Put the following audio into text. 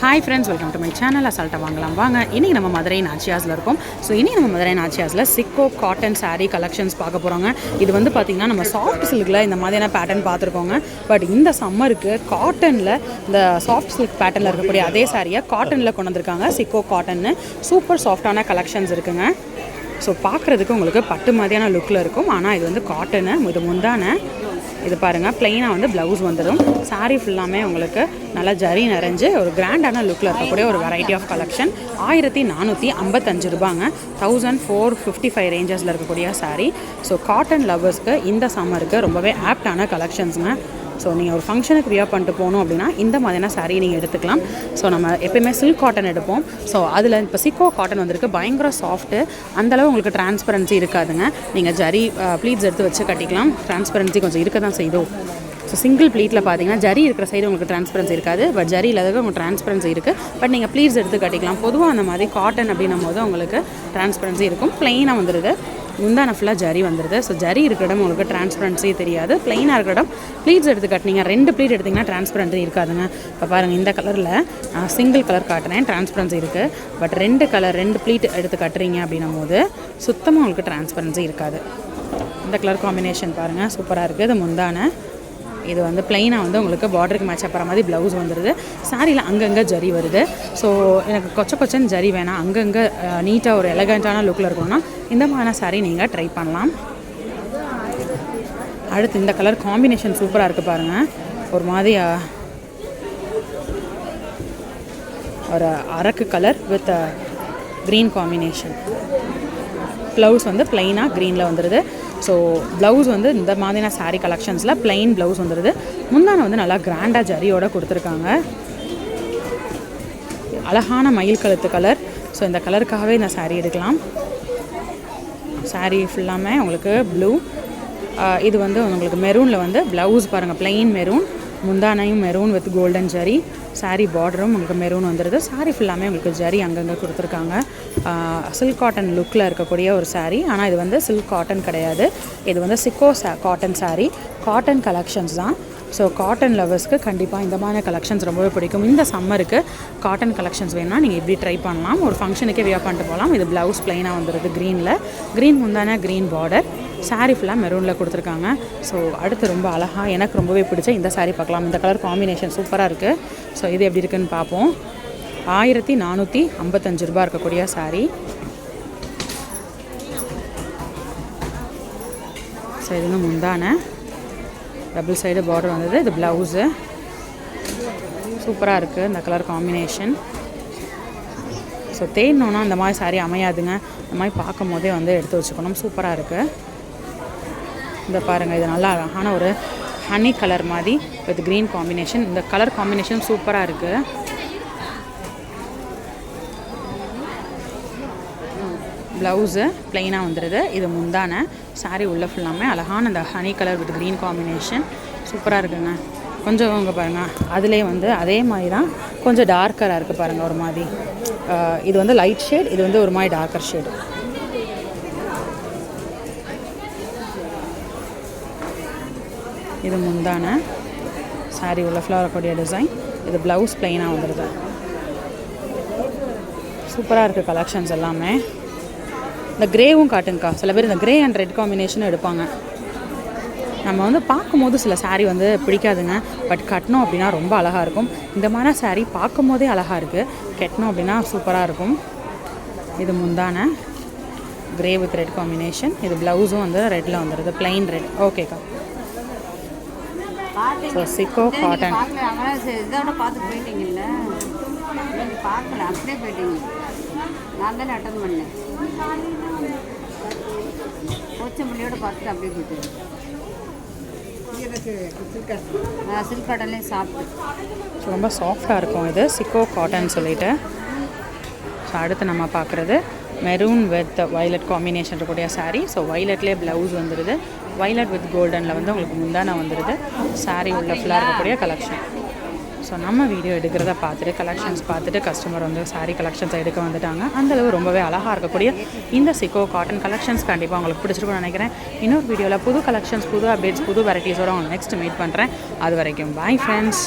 Hi friends, welcome to my channel. அசால்ட்டாக வாங்கலாம் வாங்க. இன்றைக்கி நம்ம மதுரை நாச்சியாஸில் இருக்கோம். ஸோ இன்றைக்கி நம்ம மதுரை நாச்சியாஸில் சிக்கோ காட்டன் சாரீ கலெக்ஷன்ஸ் பார்க்க போகிறோங்க. இது வந்து பார்த்திங்கன்னா நம்ம சாஃப்ட் சில்கில் இந்த மாதிரியான பேட்டர்ன் பார்த்துருக்கோங்க. பட் இந்த சம்மருக்கு காட்டனில் இந்த சாஃப்ட் சில்க் பேட்டர்னில் இருக்கக்கூடிய அதே சாரியை காட்டனில் கொண்டு வந்திருக்காங்க. சிக்கோ காட்டன்னு சூப்பர் சாஃப்டான கலெக்ஷன்ஸ் இருக்குங்க. ஸோ பார்க்குறதுக்கு உங்களுக்கு பட்டு மாதிரியான லுக்கில் இருக்கும். ஆனால் இது வந்து காட்டனு. இது முந்தான இது பாருங்கள், ப்ளெயினாக வந்து ப்ளவுஸ் வந்துடும். சாரீ ஃபுல்லாமே உங்களுக்கு நல்லா ஜரி நிறைஞ்சு ஒரு கிராண்டான லுக்கில் இருக்கக்கூடிய ஒரு வெரைட்டி ஆஃப் கலெக்ஷன். 1455 ரூபாங்க. 1455 ரேஞ்சஸில் இருக்கக்கூடிய சாரீ. ஸோ காட்டன் லவ்வர்ஸ்க்கு இந்த சம்மருக்கு ரொம்பவே ஆப்டான கலெக்ஷன்ஸுங்க. ஸோ நீங்கள் ஒரு ஃபங்க்ஷனுக்கு வியர் பண்ணிட்டு போகணும் அப்படின்னா இந்த மாதிரியான சாரீ நீங்கள் எடுத்துக்கலாம். ஸோ நம்ம எப்போயுமே சில்க் காட்டன் எடுப்போம். ஸோ அதில் இப்போ சிக்கோ காட்டன் வந்திருக்கு. பயங்கர சாஃப்ட்டு, அந்தளவு உங்களுக்கு டிரான்ஸ்பரன்சி இருக்காதுங்க. நீங்கள் ஜரி ப்ளீட்ஸ் எடுத்து வச்சு கட்டிக்கலாம். டிரான்ஸ்பரன்சி கொஞ்சம் இருக்க தான் செய்தோம். ஸோ சிங்கிள் ப்ளீட்டில் பார்த்தீங்கன்னா ஜரி இருக்கிற சைடு உங்களுக்கு டிரான்ஸ்பரன்சி இருக்காது. பட் ஜரி இல்லாதது உங்களுக்கு டிரான்ஸ்பரன்சி இருக்குது. பட் நீங்கள் ப்ளீட்ஸ் எடுத்து கட்டிக்கலாம். பொதுவாக அந்த மாதிரி காட்டன் அப்படின்னும் போது உங்களுக்கு டிரான்ஸ்பரன்சி இருக்கும். ப்ளெயினாக வந்துடுது. முந்தான ஃபுல்லாக ஜரி வந்துடுது. ஸோ ஜரி இருக்கிற இடம் உங்களுக்கு டிரான்ஸ்பரன்சி தெரியாது. ப்ளெயினாக இருக்கிற இடம் ப்ளீட்ஸ் எடுத்து கட்டினீங்க. 2 ப்ளீட் எடுத்திங்கன்னா டிரான்ஸ்பரன்சி இருக்காதுங்க. இப்போ பாருங்கள், இந்த கலரில் சிங்கிள் கலர் காட்டுறேன், டிரான்ஸ்பரன்சி இருக்குது. பட் 2 ப்ளீட் எடுத்து கட்டுறீங்க அப்படின்னும் போது சுத்தமாக உங்களுக்கு டிரான்ஸ்பரன்சி இருக்காது. இந்த கலர் காம்பினேஷன் பாருங்கள், சூப்பராக இருக்குது. இது முந்தான. இது வந்து ப்ளெயினாக வந்து உங்களுக்கு பார்டருக்கு மேட்ச் ஆகிற மாதிரி ப்ளவுஸ் வந்துடுது. சாரியில் அங்கங்கே ஜரி வருது. ஸோ எனக்கு கொச்சன்னு ஜரி வேணாம், அங்கங்கே நீட்டாக ஒரு எலகண்ட்டான லுக்கில் இருக்கணும்னா இந்த மாதிரியான சாரீ நீங்கள் ட்ரை பண்ணலாம். அடுத்து இந்த கலர் காம்பினேஷன் சூப்பராக இருக்குது பாருங்கள். ஒரு மாதிரி ஒரு அரக்கு colour with green combination. Blouse வந்து ப்ளெயினாக க்ரீனில் வந்துடுது. ஸோ ப்ளவுஸ் வந்து இந்த மாதிரியான சாரீ கலெக்ஷன்ஸில் ப்ளெயின் ப்ளவுஸ் வந்துடுது. முந்தான வந்து நல்லா கிராண்டாக ஜரியோடு கொடுத்துருக்காங்க. அழகான மயில் கழுத்து கலர். ஸோ இந்த கலருக்காகவே இந்த சாரீ எடுக்கலாம். சாரீ ஃபுல்லாமே உங்களுக்கு ப்ளூ. இது வந்து உங்களுக்கு மெரூனில் வந்து ப்ளவுஸ் பாருங்கள், ப்ளெயின் மெரூன். முந்தானையும் maroon with golden zari. Sari பார்டரும் உங்களுக்கு மெரூன் வந்துடுது. சாரீ ஃபுல்லாமே உங்களுக்கு ஜரி அங்கங்கே கொடுத்துருக்காங்க. சில்க் காட்டன் லுக்கில் இருக்கக்கூடிய ஒரு சாரீ. ஆனால் இது வந்து சில்க் காட்டன் கிடையாது. இது வந்து Chicco cotton sari. Cotton collections தான். ஸோ காட்டன் லவர்ஸ்க்கு கண்டிப்பாக இந்த மாதிரி கலெக்ஷன்ஸ் ரொம்பவே பிடிக்கும். இந்த சம்மருக்கு காட்டன் கலெக்ஷன்ஸ் வேணும்னா நீங்கள் இப்படி ட்ரை பண்ணலாம். ஒரு ஃபங்க்ஷனுக்கே வியர் பண்ணிட்டு போகலாம். இது ப்ளவுஸ் ப்ளைனாக வந்துடுது க்ரீனில். க்ரீன் முந்தான க்ரீன் பார்டர். சாரீ ஃபுல்லாக மெரூனில் கொடுத்துருக்காங்க. ஸோ அடுத்து ரொம்ப அழகாக எனக்கு ரொம்பவே பிடிச்ச இந்த சாரீ பார்க்கலாம். இந்த கலர் காம்பினேஷன் சூப்பராக இருக்குது. ஸோ இது எப்படி இருக்குன்னு பார்ப்போம். 1455 ரூபா இருக்கக்கூடிய சாரீ. ஸோ இது வந்து முந்தான டபுள் சைடு பார்டர் வந்தது. இது ப்ளவுஸு சூப்பராக இருக்குது இந்த கலர் காம்பினேஷன். ஸோ தேடணுன்னா இந்த மாதிரி சாரீ அமையாதுங்க. இந்த மாதிரி பார்க்கும் போதே வந்து எடுத்து வச்சுக்கணும். சூப்பராக இருக்குது. இந்த பாருங்கள், இது நல்லா அழகான ஒரு ஹனி கலர் மாதிரி வித் க்ரீன் காம்பினேஷன். இந்த கலர் காம்பினேஷன் சூப்பராக இருக்குது. ப்ளவுஸு ப்ளெயினாக வந்துடுது. இது முந்தான. சாரீ உள்ள ஃபுல்லாமே அழகான இந்த honey colour with green combination சூப்பராக இருக்குங்க. கொஞ்சம் இங்கே பாருங்கள், அதுலேயே வந்து அதே மாதிரி தான் கொஞ்சம் டார்க்கராக இருக்குது பாருங்கள். ஒரு மாதிரி இது வந்து லைட் ஷேட், இது வந்து ஒரு மாதிரி டார்க்கர் ஷேடு. இது முந்தான. சாரீ உள்ள ஃபுல்லாக வரக்கூடிய டிசைன். இது ப்ளவுஸ் ப்ளெயினாக வந்துடுது. சூப்பராக இருக்குது கலெக்ஷன்ஸ் எல்லாமே. இந்த க்ரேவும் காட்டுங்கக்கா. சில பேர் இந்த க்ரே அண்ட் ரெட் காம்பினேஷனும் எடுப்பாங்க. நம்ம வந்து பார்க்கும்போது சில சாரீ வந்து பிடிக்காதுங்க. பட் கட்டணும் அப்படின்னா ரொம்ப அழகாக இருக்கும். இந்த மாதிரி சாரீ பார்க்கும் போதே அழகாக இருக்குது. கட்டணும் அப்படின்னா சூப்பராக இருக்கும். இது முந்தான க்ரே வித் ரெட் காம்பினேஷன். இது ப்ளவுஸும் வந்து ரெட்டில் வந்துடுது, ப்ளைன் ரெட். ஓகேக்கா. So Chicco cotton. இதோட பார்த்து போயிட்டீங்கல்ல, பார்க்கல அப்படியே போயிட்டீங்க. நான் தானே அட்டன் பண்ணேன். கோச்சம்பள்ளியோட பார்த்துட்டு அப்படியே போயிட்டேன். சில்க் காட்டன்லேயே சாப்பிட்டு ரொம்ப சாஃப்டாக இருக்கும். இது சிக்கோ காட்டன் சொல்லிட்டு. ஸோ அடுத்து நம்ம பார்க்குறது மெரூன் வித் வைலட் காம்பினேஷன் இருக்கக்கூடிய சாரீ. ஸோ வைலட்லேயே ப்ளவுஸ் வந்துடுது. வைலட் வித் கோல்டனில் வந்து உங்களுக்கு முந்தான வந்துடுது. சாரீ உள்ள ஃபுல்லாக இருக்கக்கூடிய கலெக்ஷன். ஸோ நம்ம வீடியோ எடுக்கிறத பார்த்துட்டு கலெக்ஷன்ஸ் பார்த்துட்டு கஸ்டமர் வந்து சாரீ கலெக்ஷன்ஸ் எடுக்க வந்துட்டாங்க. அந்தளவு ரொம்பவே அழகாக இருக்கக்கூடிய இந்த சிக்கோ காட்டன் கலெக்ஷன்ஸ் கண்டிப்பாக உங்களுக்கு பிடிச்சிருக்கும்னு நினைக்கிறேன். இன்னொரு வீடியோவில் புது கலெக்ஷன்ஸ், புது அப்டேட்ஸ், புது வெரைட்டிஸோடு உங்களுக்கு நெக்ஸ்ட் மீட் பண்ணுறேன். அது வரைக்கும் பாய் ஃப்ரெண்ட்ஸ்.